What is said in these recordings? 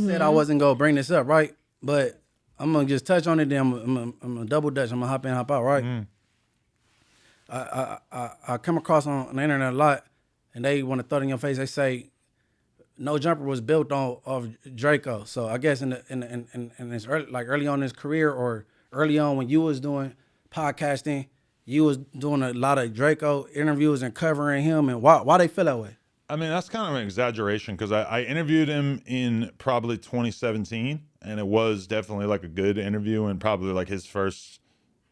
said I wasn't gonna bring this up, right? But I'm gonna just touch on it. Then I'm gonna double dutch. I'm gonna hop in, hop out, right? I come across on the internet a lot, and they want to throw it in your face. They say No Jumper was built on of Drakeo. So I guess in this early on in his career, or early on when you was doing podcasting, you was doing a lot of Drakeo interviews and covering him. And why they feel that way? I mean, that's kind of an exaggeration because I interviewed him in probably 2017, and it was definitely like a good interview and probably like his first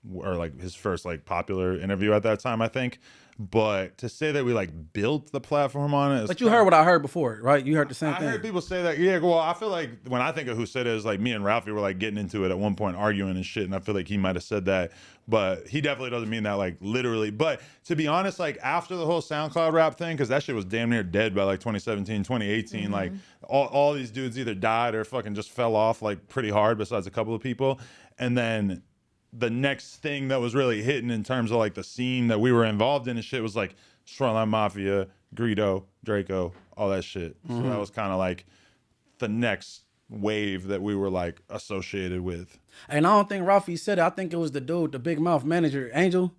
like popular interview at that time, I think. But to say that we like built the platform on it, but you heard what I heard before, right? You heard the same thing. I heard people say that. Yeah, well, I feel like when I think of who said it, is like me and Ralphie were like getting into it at one point, arguing and shit. And I feel like he might have said that, but he definitely doesn't mean that like literally. But to be honest, like after the whole SoundCloud rap thing, because that shit was damn near dead by like 2017, 2018. Like all these dudes either died or fucking just fell off like pretty hard. Besides a couple of people, and then the next thing that was really hitting in terms of like the scene that we were involved in and shit was like Shoreline Mafia, Greedo, Drakeo, all that shit. So that was kind of like the next wave that we were like associated with. And I don't think Ralphie said it. I think it was the dude, the big mouth manager, Angel.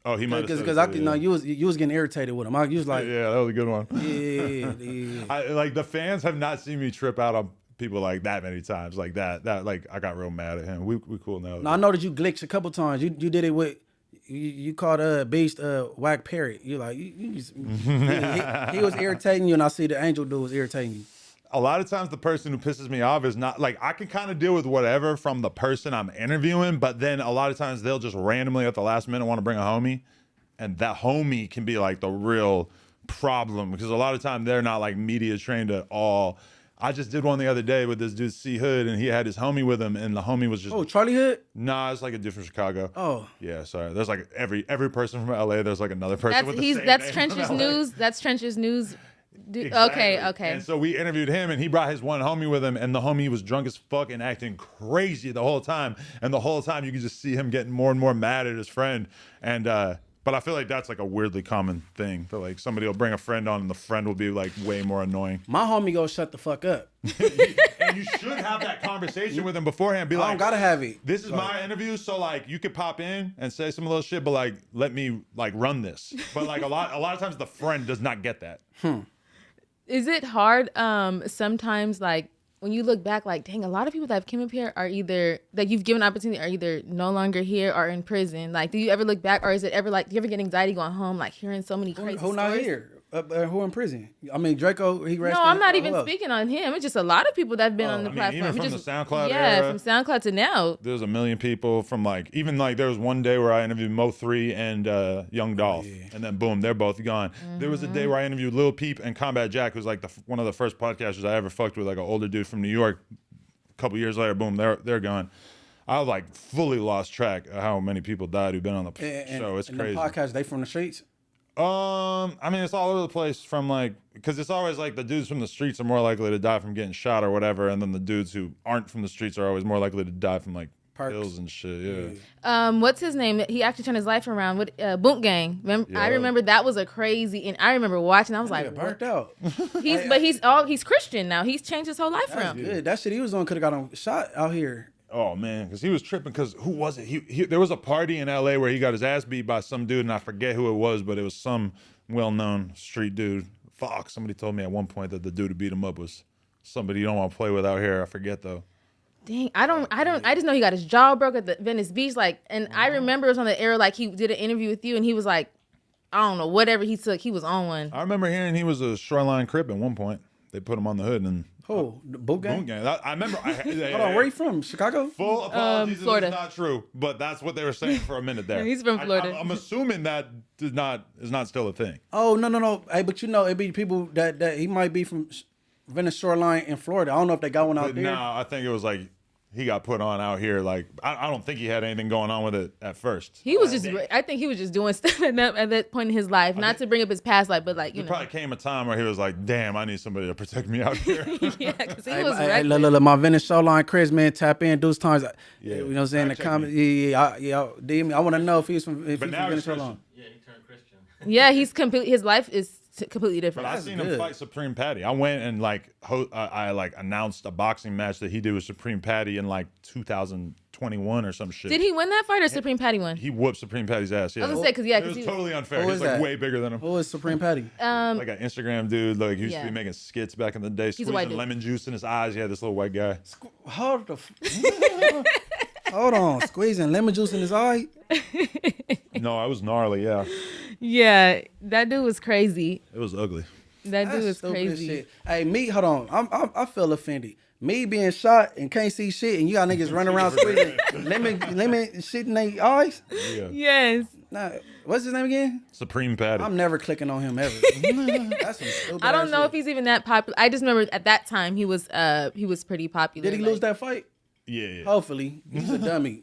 Oh, he might have because I know you was getting irritated with him. You was like, yeah, that was a good one. Yeah. Like the fans have not seen me trip out on people like that many times, like that like I got real mad at him. We cool now. No, I know that you glitched a couple times. You did it with you called Beast Whack Parrot. You like he was irritating you, and I see the Angel dude was irritating you. A lot of times the person who pisses me off is not like, I can kind of deal with whatever from the person I'm interviewing, but then a lot of times they'll just randomly at the last minute want to bring a homie, and that homie can be like the real problem because a lot of time they're not like media trained at all. I just did one the other day with this dude C Hood, and he had his homie with him, and the homie was just Charlie Hood. Nah, it's like a dude from Chicago. Oh yeah, sorry. There's like every person from LA. There's like another person. That's Trench's News. That's Trench's News. Exactly. Okay. And so we interviewed him, and he brought his one homie with him, and the homie was drunk as fuck and acting crazy the whole time. And the whole time you could just see him getting more and more mad at his friend. And but I feel like that's like a weirdly common thing. That like somebody will bring a friend on, and the friend will be like way more annoying. My homie go shut the fuck up. And you should have that conversation with him beforehand. Be like, I don't gotta have it. This is my interview, so like you could pop in and say some of those shit, but like let me like run this. But like a lot of times the friend does not get that. Is it hard sometimes, like when you look back, like, dang, a lot of people that have come up here are either that you've given opportunity are either no longer here or in prison. Like, do you ever look back, or is it ever like, do you ever get anxiety going home, like hearing so many crazy Who stories? not here? Who in prison? I mean, Drakeo, he rested. No, I'm not even speaking on him. It's just a lot of people that've been on the platform. Even from just, the SoundCloud yeah, era, from SoundCloud to now. There's a million people from like, even like there was one day where I interviewed Mo3 and Young Dolph, and then boom, they're both gone. There was a day where I interviewed Lil Peep and Combat Jack, who's like one of the first podcasters I ever fucked with, like an older dude from New York. A couple years later, boom, they're gone. I was like fully lost track of how many people died who've been on the show. It's crazy. The podcast, they from the streets? I mean, it's all over the place from like, because it's always like the dudes from the streets are more likely to die from getting shot or whatever, and then the dudes who aren't from the streets are always more likely to die from like pills and shit. Yeah. What's his name? He actually turned his life around with Boot Gang. I remember that was a crazy, and I remember watching. I was like, burnt out. He's Christian now. He's changed his whole life around. Good. That shit he was on could have got him shot out here. Oh man, because he was tripping. Because who was it? He there was a party in LA where he got his ass beat by some dude, and I forget who it was, but it was some well-known street dude. Fuck, somebody told me at one point that the dude who beat him up was somebody you don't want to play with out here. I forget though. Dang, I just know he got his jaw broke at the Venice Beach, like, and I remember it was on the era, like he did an interview with you, and he was like, I don't know, whatever he took, he was on one. I remember hearing he was a Shoreline Crip at one point. They put him on the hood and. Oh, the Boot Gang? Boot Gang. I remember. Hold on, where you from? Chicago? Full apologies, Florida. It's not true, but that's what they were saying for a minute there. He's from Florida. I'm assuming that is not still a thing. Oh no. Hey, but you know, it be people that he might be from Venice Shoreline in Florida. I don't know if they got one out there. No, I think it was like he got put on out here. Like I don't think he had anything going on with it at first. He was just. I think he was just doing stuff at that point in his life, not to bring up his past life, but like there probably came a time where he was like, "Damn, I need somebody to protect me out here." Yeah, because he was. Look, my Venice Shoreline Chris, man, tap in those times. Yeah, you know what I'm saying? The comment, yeah. DM me. I want to know if he's from Venice Shoreline. Yeah, he turned Christian. Yeah, he's complete. His life is completely different. But I That's seen him good. fight Supreme Patty. I went and I announced a boxing match that he did with Supreme Patty in like 2021 or some shit. Did he win that fight or Supreme Patty won? He whooped Supreme Patty's ass. Yeah, I was gonna say, cause yeah, it cause was he totally unfair. Who He's is like that? way bigger than him. Who is Supreme Patty? Like an Instagram dude. Like he used to Yeah. be making skits back in the day. He's a white Squeezing dude. lemon juice in his eyes. Yeah, this little white guy. Hold the. Hold on, squeezing lemon juice in his eye. No, I was gnarly. Yeah, yeah, that dude was crazy. it was ugly. That dude That's was stupid as crazy. shit. Hey, me, hold on. I feel offended. Me being shot and can't see shit, and you got niggas running around squeezing lemon shit in their eyes. Yeah. Yes. Nah, what's his name again? Supreme Patty. I'm never clicking on him ever. That's some stupid I don't ass know shit. if he's even that popular. I just remember at that time he was pretty popular. Did he lose that fight? yeah. Hopefully, he's a dummy.